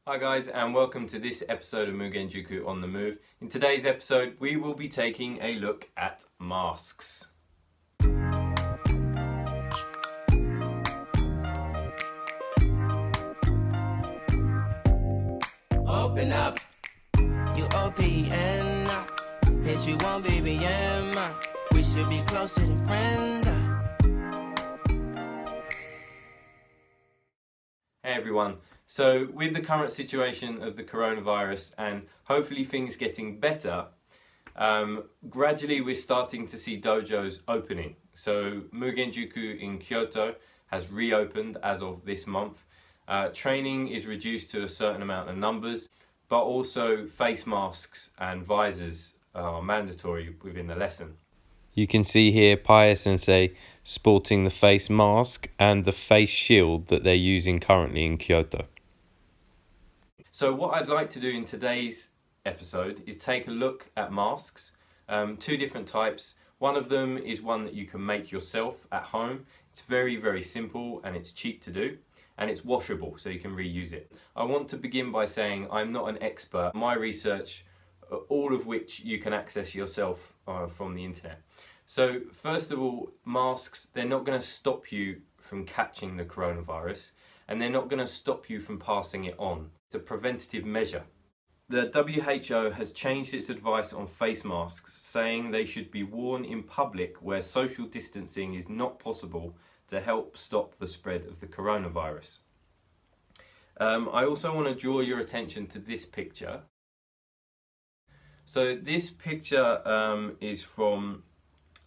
Hi guys, and welcome to this episode of Mugenjuku on the Move. In today's episode we will be taking a look at masks. Open up, you OPN, bitch you won't BBM, we should be closer than friends. Hey everyone, so with the current situation of the coronavirus and hopefully things getting better, gradually we're starting to see dojos opening. So Mugenjuku in Kyoto has reopened as of this month. Training is reduced to a certain amount of numbers, but also face masks and visors are mandatory within the lesson. You can see here Paya Sensei sporting the face mask and the face shield that they're using currently in Kyoto. So what I'd like to do in today's episode is take a look at masks, two different types. One of them is one that you can make yourself at home. It's very simple and it's cheap to do. And it's washable, so you can reuse it. I want to begin by saying I'm not an expert. My research, all of which you can access yourself from the internet. So first of all, masks, they're not going to stop you from catching the coronavirus, and they're not going to stop you from passing it on. It's a preventative measure. The WHO has changed its advice on face masks, saying they should be worn in public where social distancing is not possible to help stop the spread of the coronavirus. I also want to draw your attention to this picture. So this picture is from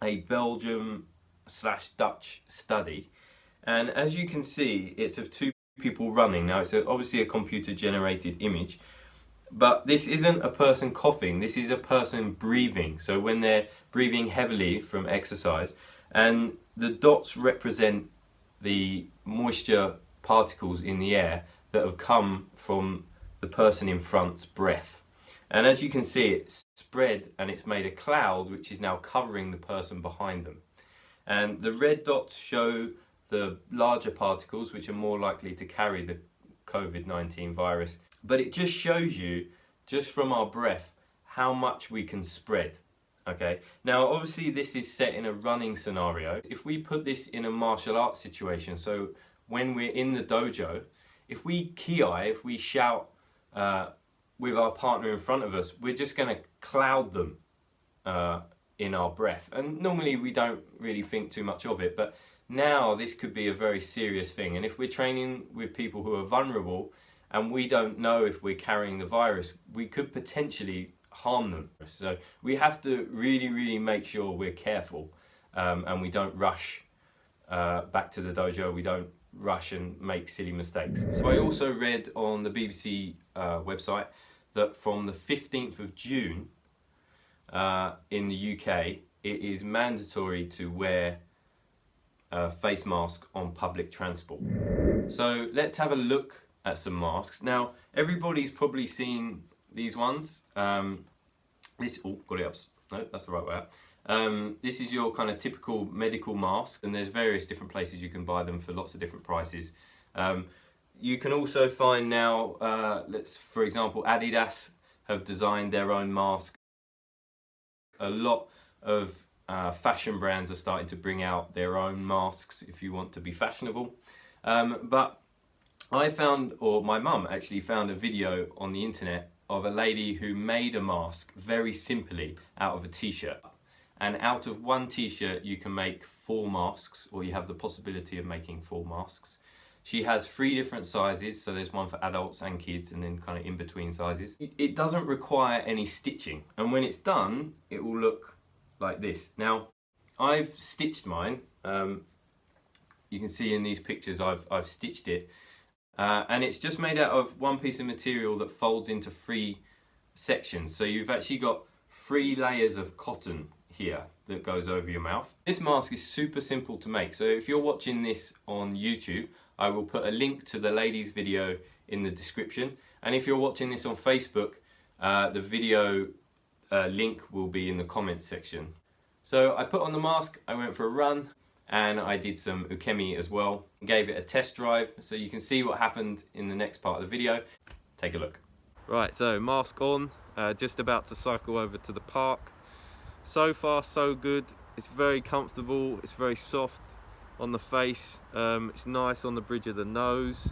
a Belgium/Dutch study, and as you can see it's of two people running. Now it's obviously a computer generated image, but this isn't a person coughing, this is a person breathing. So when they're breathing heavily from exercise, and the dots represent the moisture particles in the air that have come from the person in front's breath. And as you can see, it's spread and it's made a cloud which is now covering the person behind them. And the red dots show the larger particles which are more likely to carry the COVID-19 virus. But it just shows you, just from our breath, how much we can spread. Okay, now obviously this is set in a running scenario. If we put this in a martial arts situation, so when we're in the dojo, if we if we shout with our partner in front of us, we're just going to cloud them in our breath. And normally we don't really think too much of it, but now this could be a very serious thing. And if we're training with people who are vulnerable and we don't know if we're carrying the virus, we could potentially harm them. So we have to really make sure we're careful and we don't rush back to the dojo, we don't rush and make silly mistakes. So I also read on the BBC website that from the 15th of June in the UK it is mandatory to wear a face mask on public transport. So let's have a look at some masks. Now everybody's probably seen these ones. Got it up. No, that's the right way up. This is your kind of typical medical mask, and there's various different places you can buy them for lots of different prices. You can also find now, for example, Adidas have designed their own mask. A lot of fashion brands are starting to bring out their own masks if you want to be fashionable. But I found, or my mum actually found, a video on the internet of a lady who made a mask very simply out of a t-shirt. And out of one t-shirt you can make 4 masks, or you have the possibility of making 4 masks. She has 3 different sizes, so there's one for adults and kids, and then kind of in between sizes. It doesn't require any stitching, and when it's done it will look like this. Now I've stitched mine. You can see in these pictures I've stitched it. And it's just made out of one piece of material that folds into 3 sections. So you've actually got 3 layers of cotton here that goes over your mouth. This mask is super simple to make. So if you're watching this on YouTube, I will put a link to the lady's video in the description. And if you're watching this on Facebook, the video link will be in the comments section. So I put on the mask, I went for a run, and I did some ukemi as well. Gave it a test drive so you can see what happened in the next part of the video. Take a look. Right, so mask on, just about to cycle over to the park. So far so good. It's very comfortable, it's very soft on the face, it's nice on the bridge of the nose.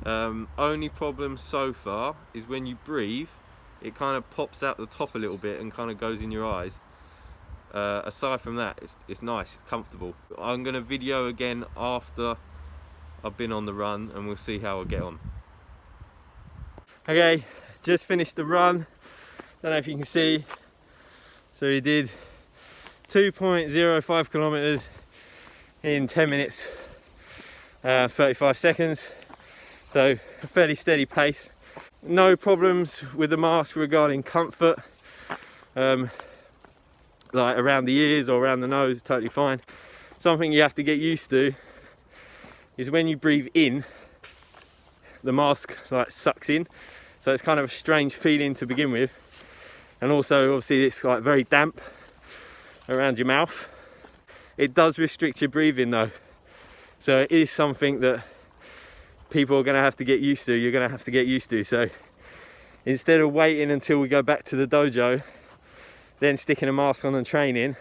Only problem so far is when you breathe, it kind of pops out the top a little bit and kind of goes in your eyes. Aside from that, it's nice, it's comfortable. I'm going to video again after I've been on the run and we'll see how I get on. Okay, just finished the run. Don't know if you can see. So we did 2.05 kilometers in 10 minutes, 35 seconds. So a fairly steady pace. No problems with the mask regarding comfort. Like around the ears or around the nose, totally fine. Something you have to get used to is when you breathe in, the mask like sucks in. So it's kind of a strange feeling to begin with. And also obviously it's like very damp around your mouth. It does restrict your breathing though. So it is something that people are going to have to get used to. You're going to have to get used to. So instead of waiting until we go back to the dojo, then sticking a mask on and training,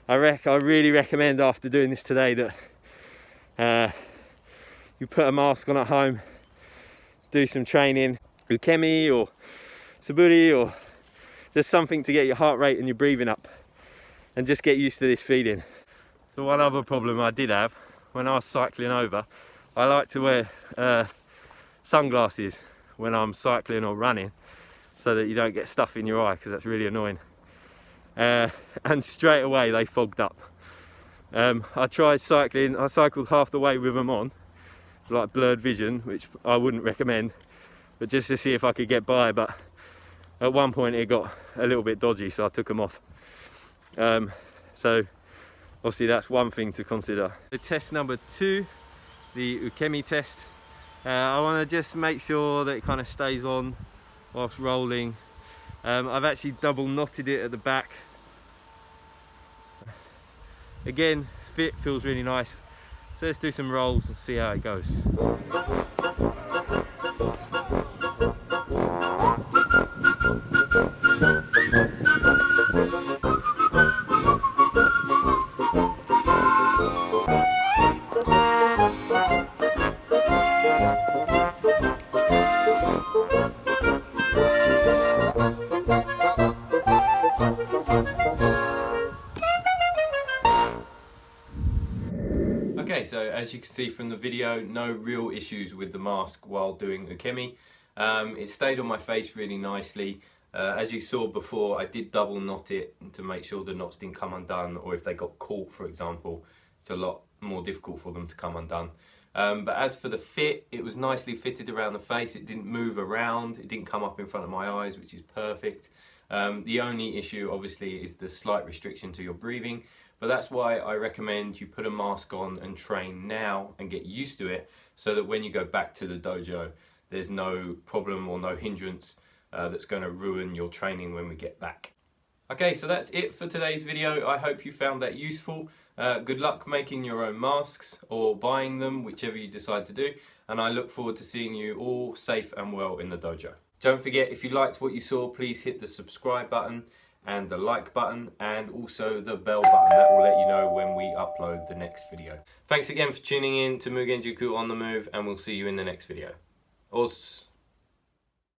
I really recommend after doing this today that you put a mask on at home, do some training, ukemi or saburi, or just something to get your heart rate and your breathing up and just get used to this feeling. So one other problem I did have when I was cycling over, I like to wear sunglasses when I'm cycling or running so that you don't get stuff in your eye, because that's really annoying. And straight away they fogged up. I tried cycling, I cycled half the way with them on, like blurred vision, which I wouldn't recommend, but just to see if I could get by. But at one point it got a little bit dodgy, so I took them off. So obviously that's one thing to consider. The test number 2, the ukemi test. I want to just make sure that it kind of stays on whilst rolling. I've actually double knotted it at the back. Again, fit, feels really nice. So let's do some rolls and see how it goes. Okay, so as you can see from the video, no real issues with the mask while doing ukemi. It stayed on my face really nicely. As you saw before, I did double knot it to make sure the knots didn't come undone, or if they got caught, for example, it's a lot more difficult for them to come undone. But as for the fit, it was nicely fitted around the face. It didn't move around, it didn't come up in front of my eyes, which is perfect. The only issue obviously is the slight restriction to your breathing, but that's why I recommend you put a mask on and train now and get used to it, so that when you go back to the dojo, there's no problem or no hindrance that's going to ruin your training when we get back. Okay, so that's it for today's video. I hope you found that useful. Good luck making your own masks or buying them, whichever you decide to do, and I look forward to seeing you all safe and well in the dojo. Don't forget, if you liked what you saw, please hit the subscribe button and the like button, and also the bell button. That will let you know when we upload the next video. Thanks again for tuning in to Mugenjuku on the Move, and we'll see you in the next video. Os.